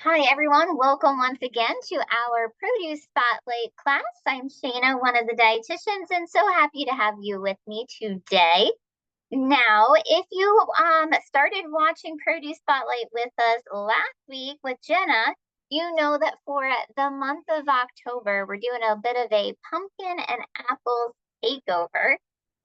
Hi, everyone. Welcome once again to our produce spotlight class. I'm Shayna, one of the dietitians, and so happy to have you with me today. Now, if you started watching Produce Spotlight with us last week with Jenna, you know that for the month of October, we're doing a bit of a pumpkin and apple takeover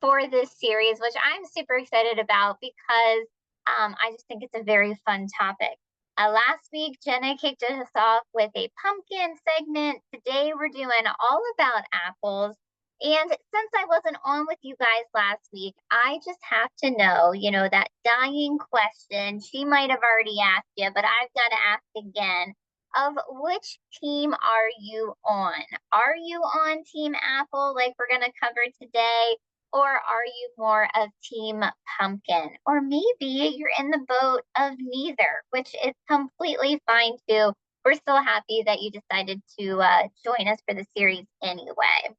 for this series, which I'm super excited about because I just think it's a very fun topic. Last week, Jenna kicked us off with a pumpkin segment. Today, we're doing all about apples. And since I wasn't on with you guys last week, I just have to know, that dying question she might have already asked you, but I've got to ask again, of which team are you on? Are you on Team Apple like we're going to cover today? Or are you more of Team Pumpkin? Or maybe you're in the boat of neither, which is completely fine too. We're still happy that you decided to join us for the series anyway.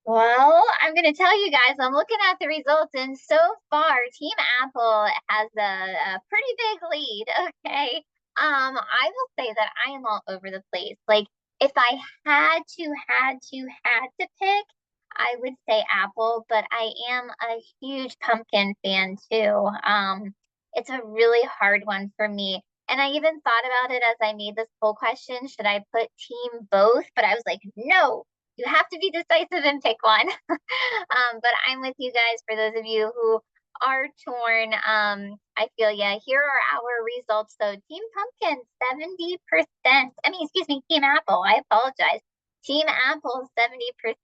Well, I'm going to tell you guys, I'm looking at the results, and so far, Team Apple has a pretty big lead. Okay. I will say that I am all over the place. Like, if I had to pick, I would say Apple, but I am a huge pumpkin fan too. It's a really hard one for me. And I even thought about it as I made this poll question. Should I put team both? But I was like, no, you have to be decisive and pick one. But I'm with you guys for those of you who are torn. I feel yeah. Here are our results. So Team Pumpkin, 70%. Excuse me, Team Apple. I apologize. Team Apple,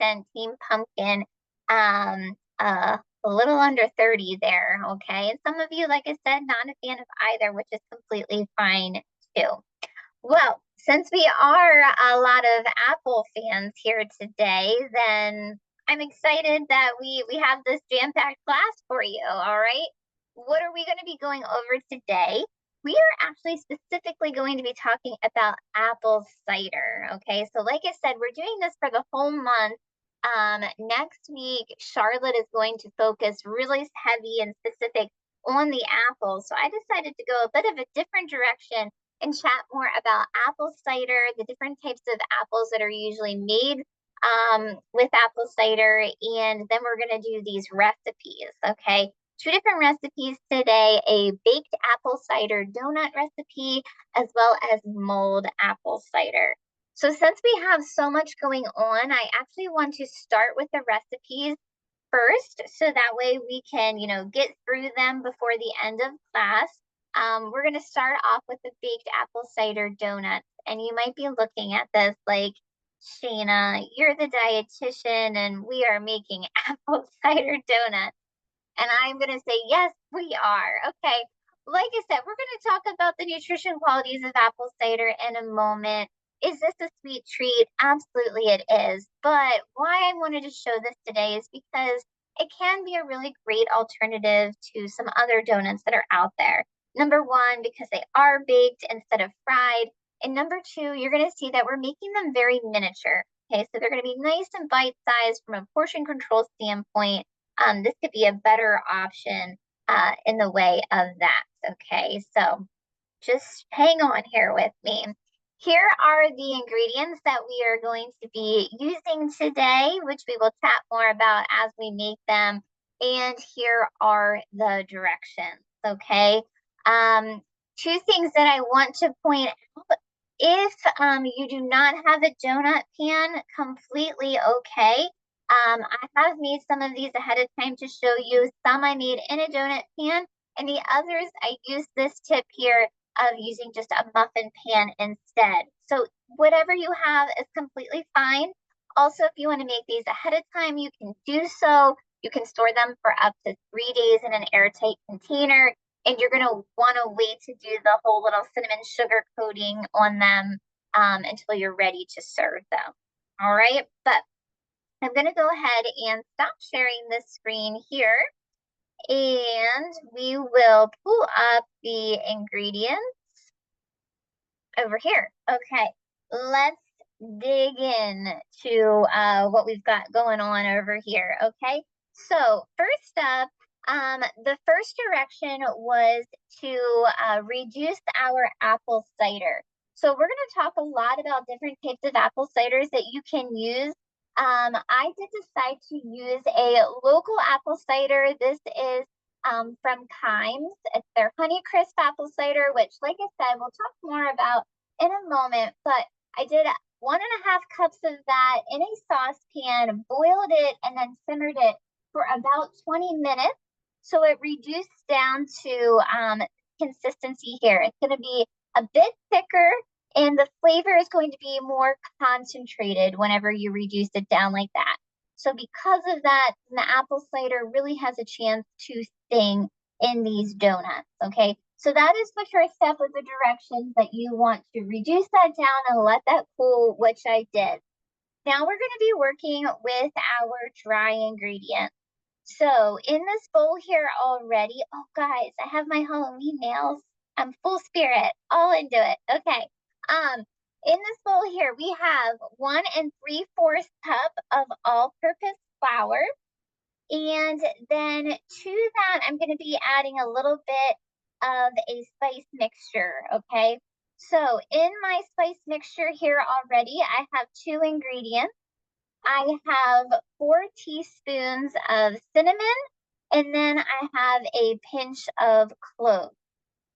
70%. Team Pumpkin, a little under 30 there. Okay. And some of you, like I said, not a fan of either, which is completely fine too. Well, since we are a lot of Apple fans here today, then I'm excited that we have this jam-packed class for you, all right? What are we going to be going over today? We are actually specifically going to be talking about apple cider, okay? So like I said, we're doing this for the whole month. Next week, Charlotte is going to focus really heavy and specific on the apples. So I decided to go a bit of a different direction and chat more about apple cider, the different types of apples that are usually made with apple cider. And then we're going to do these recipes, okay? Two different recipes today, a baked apple cider donut recipe, as well as mulled apple cider. So since we have so much going on, I actually want to start with the recipes first, so that way we can, get through them before the end of class. We're going to start off with the baked apple cider donuts. And you might be looking at this like, Shayna, you're the dietitian and we are making apple cider donuts. And I'm going to say, yes, we are. Okay. Like I said, we're going to talk about the nutrition qualities of apple cider in a moment. Is this a sweet treat? Absolutely it is. But why I wanted to show this today is because it can be a really great alternative to some other donuts that are out there. Number one, because they are baked instead of fried. And number two, you're going to see that we're making them very miniature. Okay, so they're going to be nice and bite-sized from a portion control standpoint. This could be a better option in the way of that. Okay, so just hang on here with me. Here are the ingredients that we are going to be using today, which we will chat more about as we make them. And here are the directions. Okay, two things that I want to point out. If you do not have a donut pan, completely okay. I have made some of these ahead of time to show you. Some I made in a donut pan, and the others I used this tip here of using just a muffin pan instead. So whatever you have is completely fine. Also, if you want to make these ahead of time, you can do so. You can store them for up to 3 days in an airtight container, and you're going to want to wait to do the whole little cinnamon sugar coating on them until you're ready to serve them. All right, but I'm going to go ahead and stop sharing this screen here, and we will pull up the ingredients over here. Okay, let's dig in to what we've got going on over here. Okay, so first up, The first direction was to reduce our apple cider. So we're going to talk a lot about different types of apple ciders that you can use. I did decide to use a local apple cider. This is from Kimes. It's their Honey Crisp apple cider, which, like I said, we'll talk more about in a moment. But I did 1.5 cups of that in a saucepan, boiled it, and then simmered it for about 20 minutes. So it reduced down to consistency here. It's going to be a bit thicker and the flavor is going to be more concentrated whenever you reduce it down like that. So because of that, the apple cider really has a chance to sting in these donuts, okay? So that is the first step of the directions that you want to reduce that down and let that cool, which I did. Now we're going to be working with our dry ingredients. So in this bowl here already, oh guys, I have my Halloween nails. I'm full spirit, all into it. Okay. In this bowl here, we have 1 3/4 cup of all-purpose flour. And then to that, I'm going to be adding a little bit of a spice mixture, okay? So in my spice mixture here already, I have 2 ingredients. I have 4 teaspoons of cinnamon, and then I have a pinch of cloves.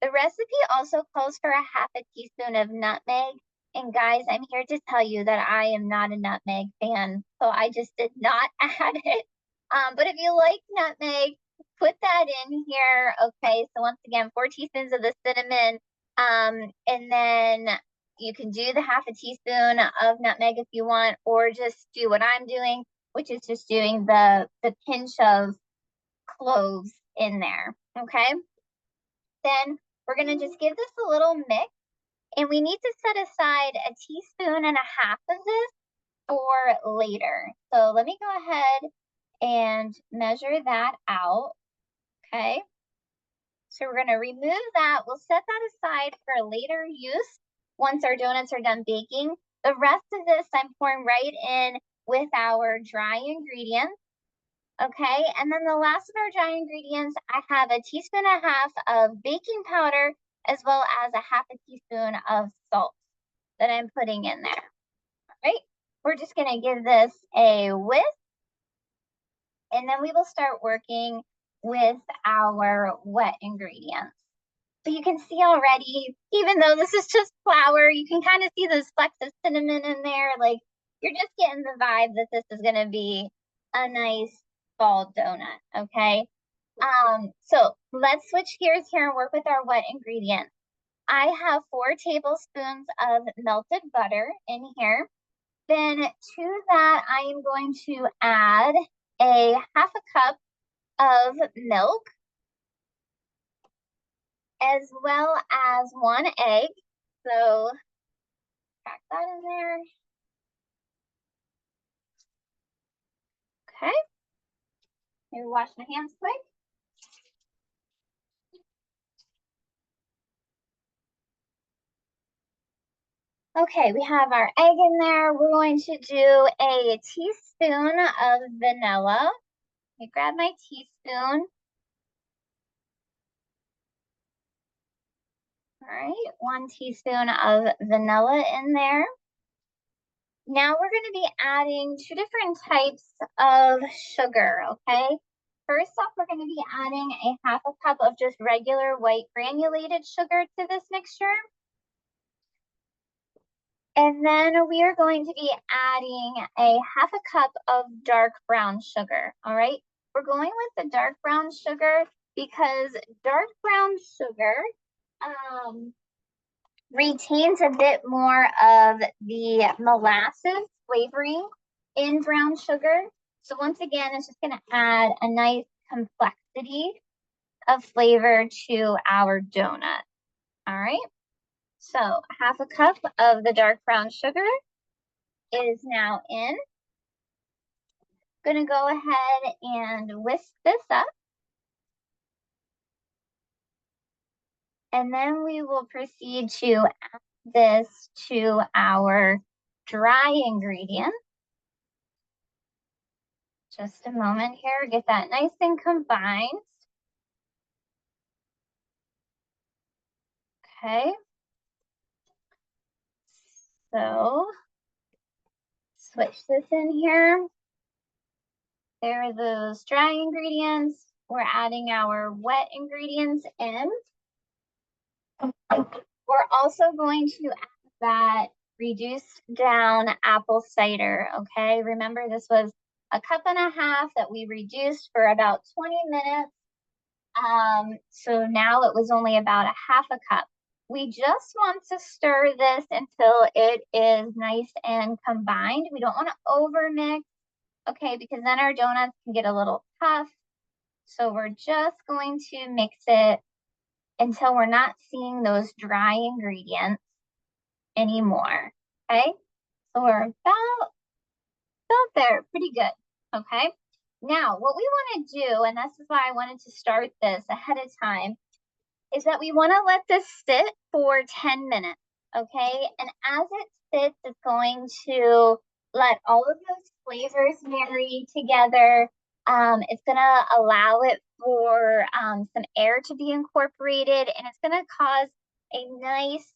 The recipe also calls for 1/2 teaspoon of nutmeg. And guys, I'm here to tell you that I am not a nutmeg fan, so I just did not add it. But if you like nutmeg, put that in here. Okay, so once again, 4 teaspoons of the cinnamon, and then you can do the 1/2 teaspoon of nutmeg if you want, or just do what I'm doing, which is just doing the pinch of cloves in there. Okay, then we're gonna just give this a little mix, and we need to set aside 1.5 teaspoons of this for later. So let me go ahead and measure that out. Okay, so we're going to remove that. We'll set that aside for later use once our donuts are done baking. The rest of this I'm pouring right in with our dry ingredients. Okay, and then the last of our dry ingredients, I have 1.5 teaspoons of baking powder as well as 1/2 teaspoon of salt that I'm putting in there. All right, we're just going to give this a whisk, and then we will start working with our wet ingredients. So you can see already, even though this is just flour, you can kind of see those flecks of cinnamon in there. Like, you're just getting the vibe that this is going to be a nice fall donut, okay? So let's switch gears here and work with our wet ingredients. I have 4 tablespoons of melted butter in here. Then to that, I am going to add a 1/2 cup of milk, as well as 1 egg. So crack that in there. Okay. Maybe wash my hands quick. Okay, we have our egg in there. We're going to do a teaspoon of vanilla. Let me grab my teaspoon. All right, 1 teaspoon of vanilla in there. Now we're going to be adding 2 different types of sugar, okay? First off, we're going to be adding a 1/2 cup of just regular white granulated sugar to this mixture. And then we are going to be adding a 1/2 cup of dark brown sugar, all right? We're going with the dark brown sugar because dark brown sugar retains a bit more of the molasses flavoring in brown sugar. So once again, it's just going to add a nice complexity of flavor to our donut. All right. So 1/2 cup of the dark brown sugar is now in. I'm going to go ahead and whisk this up. And then we will proceed to add this to our dry ingredients. Just a moment here, get that nice and combined. Okay. So switch this in here. There are those dry ingredients. We're adding our wet ingredients in. We're also going to add that reduced down apple cider, okay? Remember, this was a cup and a half that we reduced for about 20 minutes. So now it was only about a half a cup. We just want to stir this until it is nice and combined. We don't want to overmix, okay, because then our donuts can get a little tough. So we're just going to mix it until we're not seeing those dry ingredients anymore, okay? So we're about there, pretty good, okay? Now, what we want to do, and this is why I wanted to start this ahead of time, is that we want to let this sit for 10 minutes, okay? And as it sits, it's going to let all of those flavors marry together. It's going to allow it for some air to be incorporated, and it's going to cause a nice,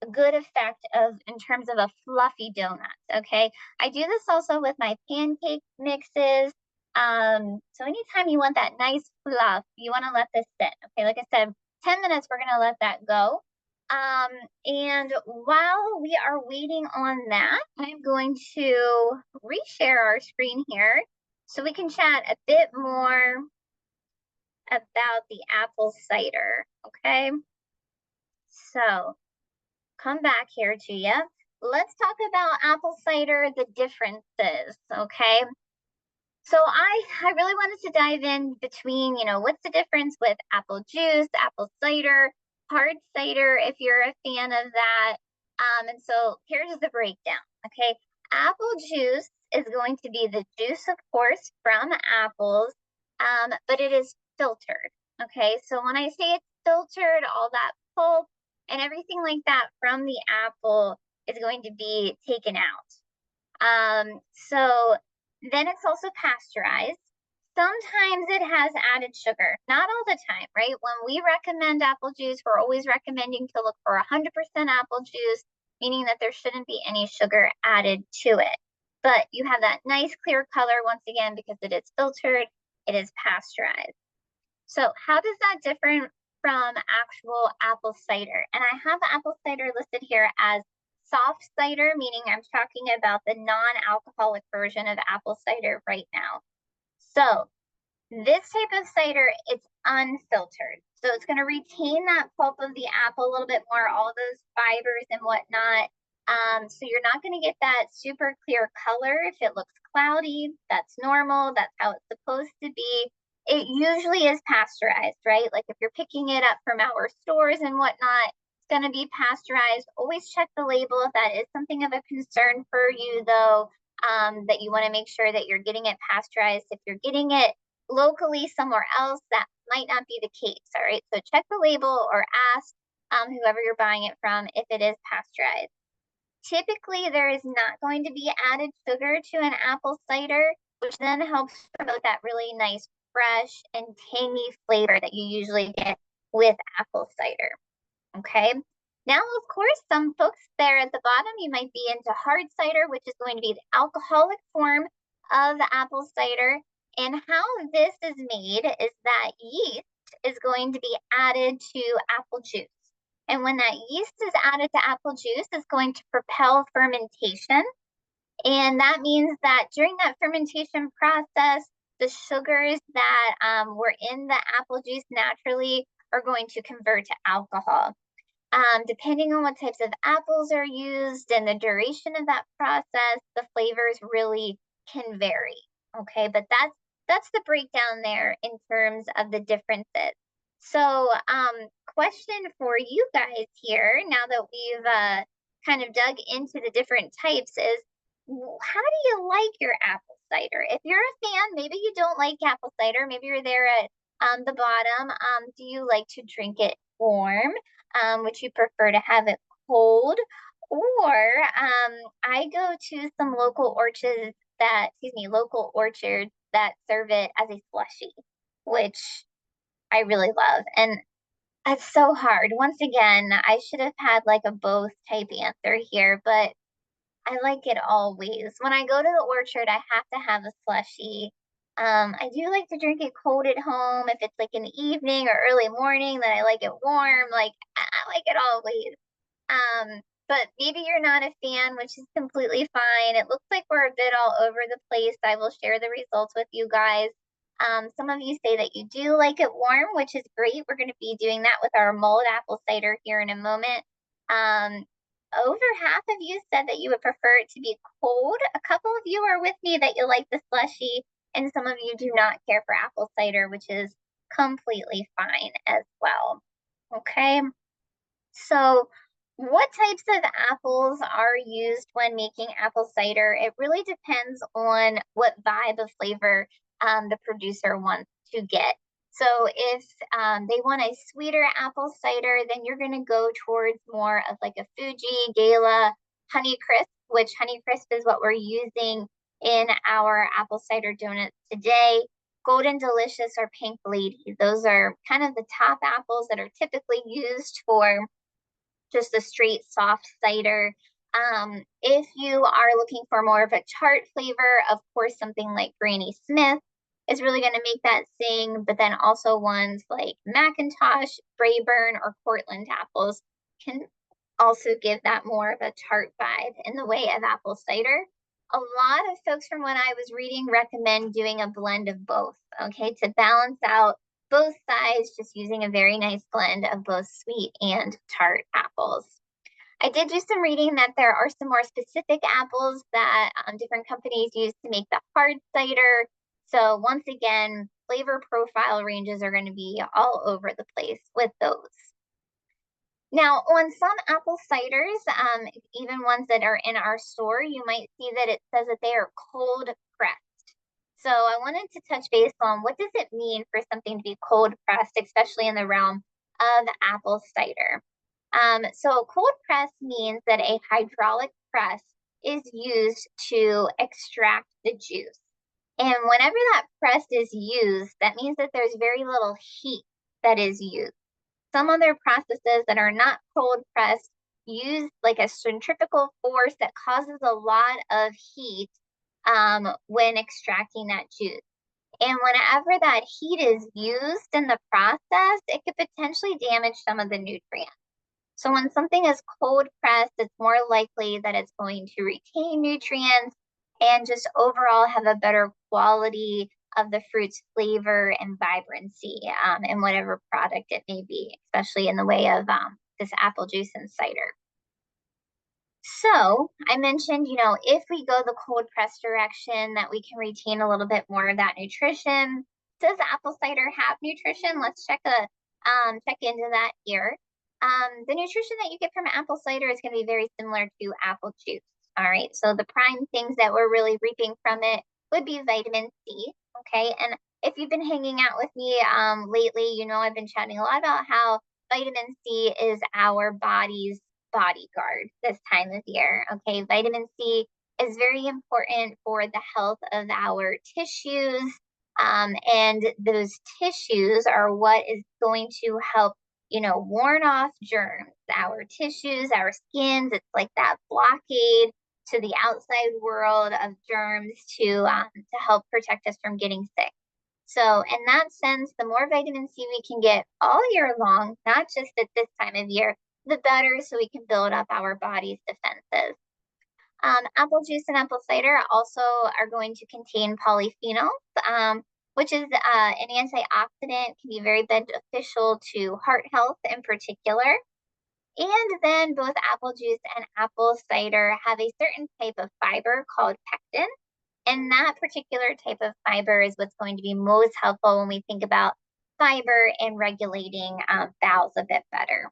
good effect of in terms of a fluffy donut, okay? I do this also with my pancake mixes. So anytime you want that nice fluff, you want to let this sit, okay? Like I said, 10 minutes, we're going to let that go. And while we are waiting on that, I'm going to reshare our screen here so we can chat a bit more about the apple cider, okay? So come back here to you. Let's talk about apple cider, the differences, okay? So I really wanted to dive in between, what's the difference with apple juice, apple cider, hard cider, if you're a fan of that. And so here's the breakdown, okay? Apple juice is going to be the juice, of course, from apples, but it is filtered, okay? So when I say it's filtered, all that pulp and everything like that from the apple is going to be taken out. So then it's also pasteurized. Sometimes it has added sugar, not all the time, right? When we recommend apple juice, we're always recommending to look for 100% apple juice, meaning that there shouldn't be any sugar added to it. But you have that nice clear color once again because it is filtered, it is pasteurized. So how does that differ from actual apple cider? And I have apple cider listed here as soft cider, meaning I'm talking about the non-alcoholic version of apple cider right now. So this type of cider, it's unfiltered. So it's going to retain that pulp of the apple a little bit more, all those fibers and whatnot. So you're not going to get that super clear color. If it looks cloudy, that's normal. That's how it's supposed to be. It usually is pasteurized, right? Like if you're picking it up from our stores and whatnot, it's going to be pasteurized. Always check the label if that is something of a concern for you, though, that you want to make sure that you're getting it pasteurized. If you're getting it locally somewhere else, that might not be the case, all right? So check the label or ask whoever you're buying it from if it is pasteurized. Typically, there is not going to be added sugar to an apple cider, which then helps promote that really nice, fresh, and tangy flavor that you usually get with apple cider, okay? Now, of course, some folks there at the bottom, you might be into hard cider, which is going to be the alcoholic form of the apple cider. And how this is made is that yeast is going to be added to apple juice. And when that yeast is added to apple juice, it's going to propel fermentation. And that means that during that fermentation process, the sugars that were in the apple juice naturally are going to convert to alcohol. Depending on what types of apples are used and the duration of that process, the flavors really can vary. Okay, but that's the breakdown there in terms of the differences. So, question for you guys here, now that we've kind of dug into the different types, is how do you like your apple cider? If you're a fan, maybe you don't like apple cider, maybe you're there at the bottom. Do you like to drink it warm? Would you prefer to have it cold? Or I go to some local local orchards that serve it as a slushy, which I really love. And It's so hard. Once again, I should have had like a both type answer here, but I like it always. When I go to the orchard, I have to have a slushie. I do like to drink it cold at home. If it's like an evening or early morning, then I like it warm. Like I like it always. But maybe you're not a fan, which is completely fine. It looks like we're a bit all over the place. I will share the results with you guys. Some of you say that you do like it warm, which is great. We're going to be doing that with our mulled apple cider here in a moment. Um, Over half of you said that you would prefer it to be cold. A couple of you are with me that you like the slushy, and some of you do not care for apple cider, which is completely fine as well. Okay. So, what types of apples are used when making apple cider? It really depends on what vibe of flavor the producer wants to get. So, if they want a sweeter apple cider, then you're going to go towards more of like a Fuji, Gala, Honey Crisp, which Honey Crisp is what we're using in our apple cider donuts today. Golden Delicious or Pink Lady. Those are kind of the top apples that are typically used for just a straight soft cider. If you are looking for more of a tart flavor, of course, something like Granny Smith is really going to make that sing, but then also ones like Macintosh, Brayburn, or Cortland apples can also give that more of a tart vibe in the way of apple cider. A lot of folks from what I was reading recommend doing a blend of both, okay, to balance out both sides, just using a very nice blend of both sweet and tart apples. I did do some reading that there are some more specific apples that different companies use to make the hard cider. So once again, flavor profile ranges are going to be all over the place with those. Now, on some apple ciders, even ones that are in our store, you might see that it says that they are cold pressed. So I wanted to touch base on what does it mean for something to be cold pressed, especially in the realm of apple cider. So cold press means that a hydraulic press is used to extract the juice. And whenever that press is used, that means that there's very little heat that is used. Some other processes that are not cold pressed use like a centrifugal force that causes a lot of heat when extracting that juice. And whenever that heat is used in the process, it could potentially damage some of the nutrients. So when something is cold pressed, it's more likely that it's going to retain nutrients and just overall have a better quality of the fruit's flavor and vibrancy in whatever product it may be, especially in the way of this apple juice and cider. So I mentioned, if we go the cold press direction, that we can retain a little bit more of that nutrition. Does apple cider have nutrition? Let's check into that here. The nutrition that you get from apple cider is going to be very similar to apple juice. All right. So the prime things that we're really reaping from it would be vitamin C. Okay. And if you've been hanging out with me lately, I've been chatting a lot about how vitamin C is our body's bodyguard this time of year. Okay. Vitamin C is very important for the health of our tissues. And those tissues are what is going to help warn off germs, our tissues, our skins. It's like that blockade to the outside world of germs to help protect us from getting sick. So in that sense, the more vitamin C we can get all year long, not just at this time of year, the better, so we can build up our body's defenses. Apple juice and apple cider also are going to contain polyphenols, which is an antioxidant, can be very beneficial to heart health in particular. And then both apple juice and apple cider have a certain type of fiber called pectin. And that particular type of fiber is what's going to be most helpful when we think about fiber and regulating bowels a bit better.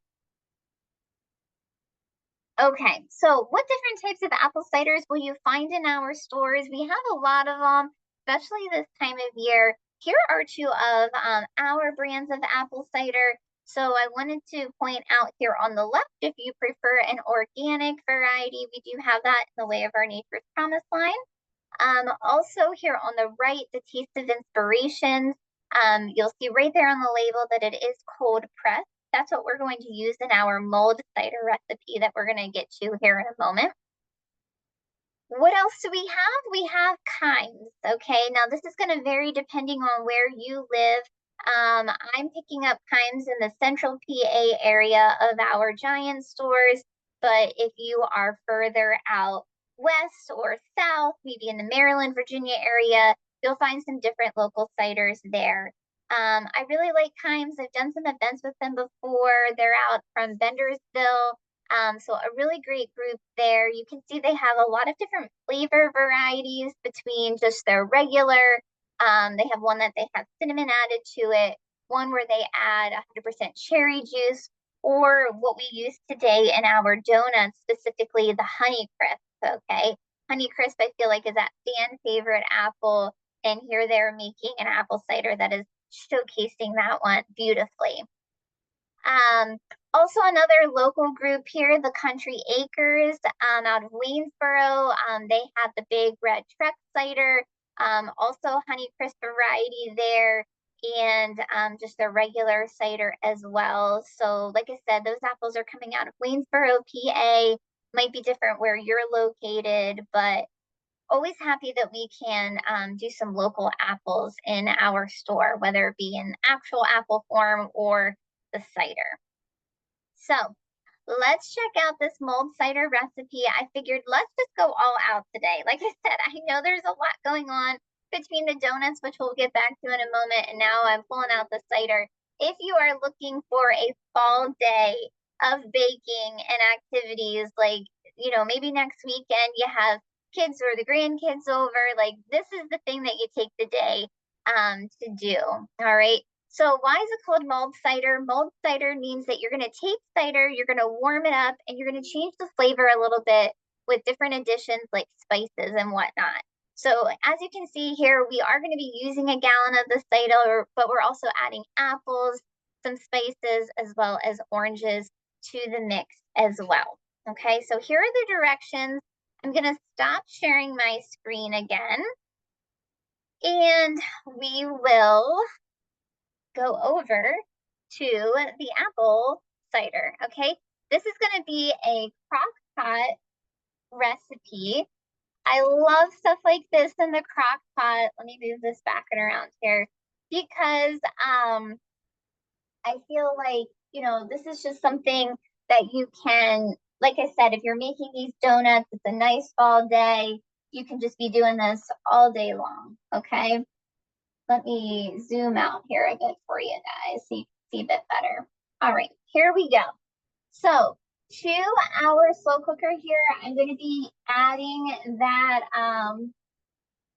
Okay, so what different types of apple ciders will you find in our stores? We have a lot of them, especially this time of year. Here are two of our brands of apple cider. So I wanted to point out here on the left, if you prefer an organic variety, we do have that in the way of our Nature's Promise line. Also here on the right, the Taste of Inspirations. You'll see right there on the label that it is cold pressed. That's what we're going to use in our mulled cider recipe that we're going to get to here in a moment. What else do we have? We have kinds. Okay, now this is going to vary depending on where you live. I'm picking up Kimes in the central PA area of our Giant stores, but if you are further out west or south, maybe in the Maryland, Virginia area, you'll find some different local ciders there. I really like Kimes. I've done some events with them before. They're out from Bendersville. So a really great group there. You can see they have a lot of different flavor varieties between just their regular. They have one that they have cinnamon added to it, one where they add 100% cherry juice, or what we use today in our donuts, specifically the Honey Crisp. Okay, Honey Crisp I feel like is that fan favorite apple, and here they're making an apple cider that is showcasing that one beautifully. Also another local group here, the Country Acres, out of Waynesboro. They have the big red Trek cider, also Honey Crisp variety there, and just their regular cider as well. So like I said, those apples are coming out of Waynesboro, PA. Might be different where you're located, but always happy that we can do some local apples in our store, whether it be in actual apple form or the cider. So let's check out this mulled cider recipe. I figured let's just go all out today. Like I said, I know there's a lot going on between the donuts, which we'll get back to in a moment, and now I'm pulling out the cider. If you are looking for a fall day of baking and activities, like, maybe next weekend you have kids or the grandkids over, like this is the thing that you take the day to do. All right. So why is it called mulled cider? Mulled cider means that you're going to take cider, you're going to warm it up, and you're going to change the flavor a little bit with different additions like spices and whatnot. So as you can see here, we are going to be using a gallon of the cider, but we're also adding apples, some spices, as well as oranges to the mix as well. Okay, so here are the directions. I'm going to stop sharing my screen again, and we will go over to the apple cider. Okay, this is going to be a crock pot recipe. I love stuff like this in the crock pot. Let me move this back and around here because I feel like, this is just something that you can, like I said, if you're making these donuts, it's a nice fall day. You can just be doing this all day long. Okay. Let me zoom out here a bit for you guys so you can see a bit better. All right, here we go. So to our slow cooker here, I'm going to be adding that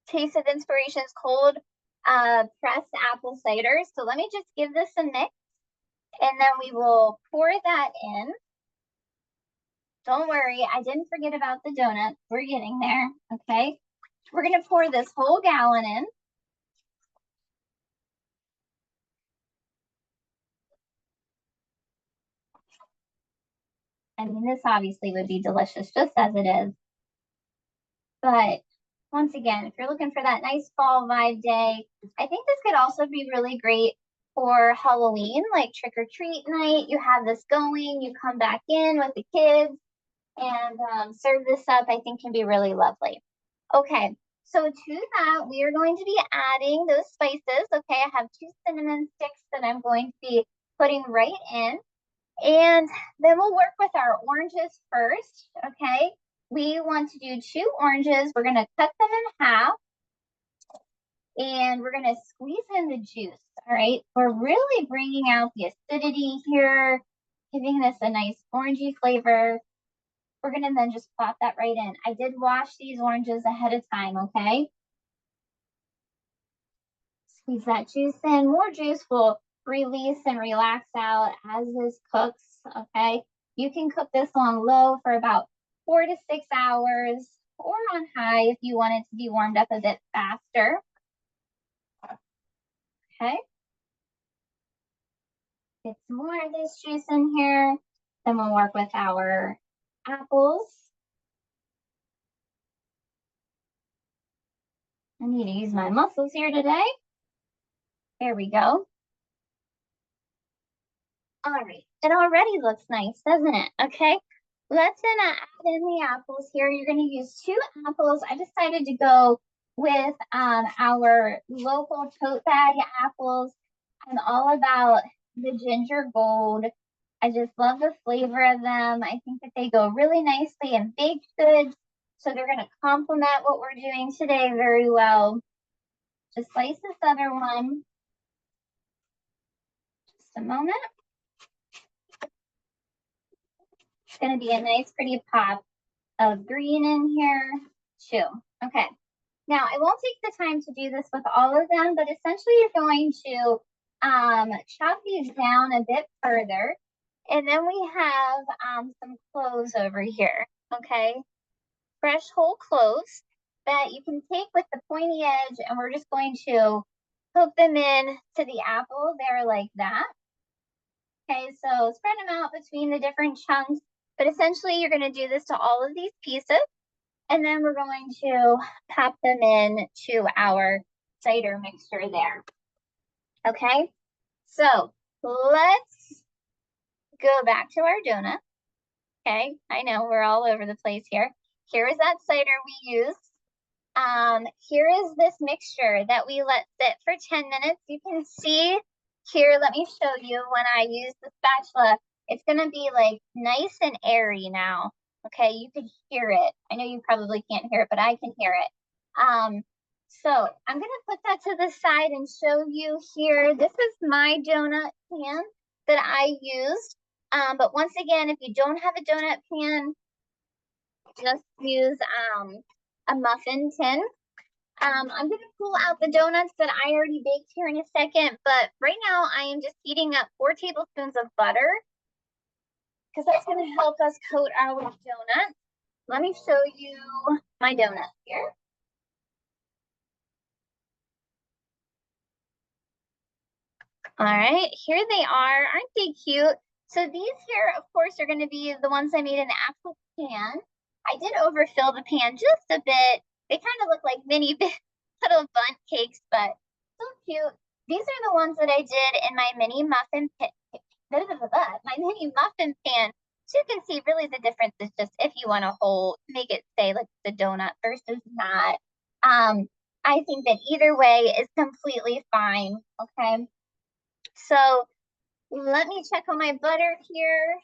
Taste of Inspiration's cold pressed apple cider. So let me just give this a mix, and then we will pour that in. Don't worry, I didn't forget about the donuts. We're getting there, okay? We're going to pour this whole gallon in. I mean, this obviously would be delicious just as it is. But once again, if you're looking for that nice fall vibe day, I think this could also be really great for Halloween, like trick or treat night. You have this going, you come back in with the kids and serve this up, I think can be really lovely. Okay, so to that, we are going to be adding those spices. Okay, I have 2 cinnamon sticks that I'm going to be putting right in. And then we'll work with our oranges first, okay? We want to do 2 oranges. We're going to cut them in half, and we're going to squeeze in the juice, all right? We're really bringing out the acidity here, giving this a nice orangey flavor. We're going to then just plop that right in. I did wash these oranges ahead of time, okay? Squeeze that juice in. More juice will release and relax out as this cooks, okay? You can cook this on low for about 4 to 6 hours, or on high if you want it to be warmed up a bit faster. Okay. Get some more of this juice in here. Then we'll work with our apples. I need to use my muscles here today. There we go. All right, It already looks nice, doesn't it? Okay, let's then add in the apples here. You're going to use 2 apples. I decided to go with our local tote bag apples. I'm all about the ginger gold. I just love the flavor of them. I think that they go really nicely in baked goods. So they're going to complement what we're doing today very well. Just slice this other one. Just a moment. It's going to be a nice pretty pop of green in here too. Okay. Now I won't take the time to do this with all of them, but essentially you're going to chop these down a bit further. And then we have some cloves over here, okay? Fresh whole cloves that you can take with the pointy edge, and we're just going to poke them in to the apple there like that. Okay, so spread them out between the different chunks, but essentially you're going to do this to all of these pieces. And then we're going to pop them in to our cider mixture there. Okay, so let's go back to our donut. Okay, I know we're all over the place here. Here is that cider we used. Here is this mixture that we let sit for 10 minutes. You can see here, let me show you when I use the spatula, it's gonna be like nice and airy now. Okay, you could hear it. I know you probably can't hear it, but I can hear it. So I'm gonna put that to the side and show you here. This is my donut pan that I used. But once again, if you don't have a donut pan, just use a muffin tin. I'm going to pull out the donuts that I already baked here in a second, but right now I am just heating up 4 tablespoons of butter because that's going to help us coat our donuts. Let me show you my donuts here. All right, here they are. Aren't they cute? So these here, of course, are going to be the ones I made in the actual pan. I did overfill the pan just a bit. They kind of look like mini little bundt cakes, but so cute. These are the ones that I did in my mini muffin my mini muffin pan. So you can see really the difference is just if you want to make it say like the donut versus not. I think that either way is completely fine. Okay. So let me check on my butter here.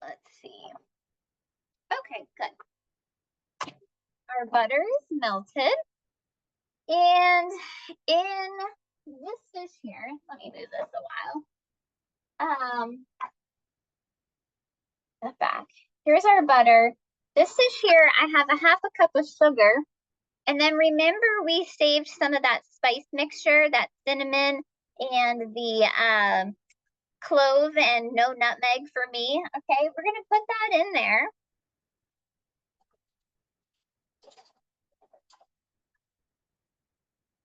Let's see. Okay, good. Our butter is melted. And in this dish here, let me move this a while. The back. Here's our butter. This dish here, I have a 1/2 cup of sugar. And then remember we saved some of that spice mixture, that cinnamon and the clove and no nutmeg for me. Okay, we're gonna put that in there.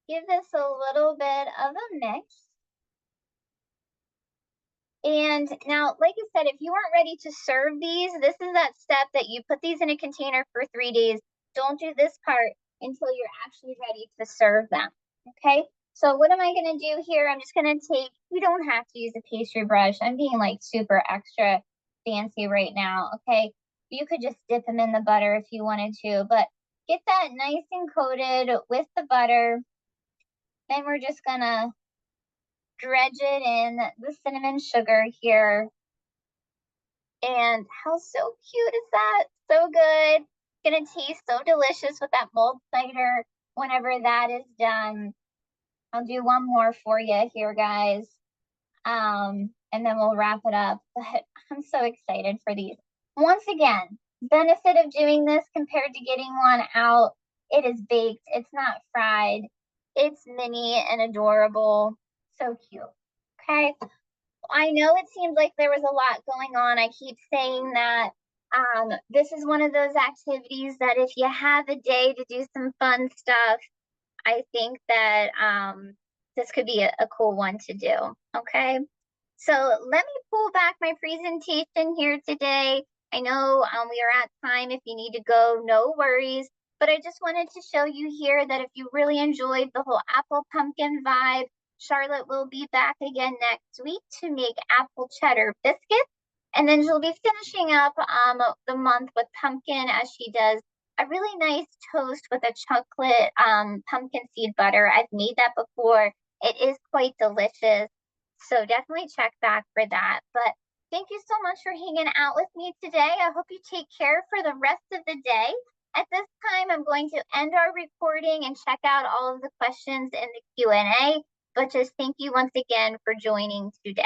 Give this a little bit of a mix. And now, like I said, if you aren't ready to serve these, this is that step that you put these in a container for 3 days. Don't do this part until you're actually ready to serve them. Okay, so what am I going to do here? I'm just going to take, you don't have to use a pastry brush. I'm being like super extra fancy right now. Okay, you could just dip them in the butter if you wanted to, but get that nice and coated with the butter. Then we're just going to dredge it in the cinnamon sugar here. And how so cute is that? So good. It's gonna taste so delicious with that mulled cider whenever that is done. I'll do one more for you here, guys. And then we'll wrap it up. But I'm so excited for these. Once again, benefit of doing this compared to getting one out, it is baked, it's not fried, it's mini and adorable. So cute. Okay. I know it seems like there was a lot going on. I keep saying that this is one of those activities that if you have a day to do some fun stuff, I think that this could be a cool one to do. Okay. So let me pull back my presentation here today. I know we are at time. If you need to go, no worries. But I just wanted to show you here that if you really enjoyed the whole apple pumpkin vibe, Charlotte will be back again next week to make apple cheddar biscuits. And then she'll be finishing up the month with pumpkin as she does a really nice toast with a chocolate pumpkin seed butter. I've made that before. It is quite delicious. So definitely check back for that. But thank you so much for hanging out with me today. I hope you take care for the rest of the day. At this time, I'm going to end our recording and check out all of the questions in the Q&A. But just thank you once again for joining today.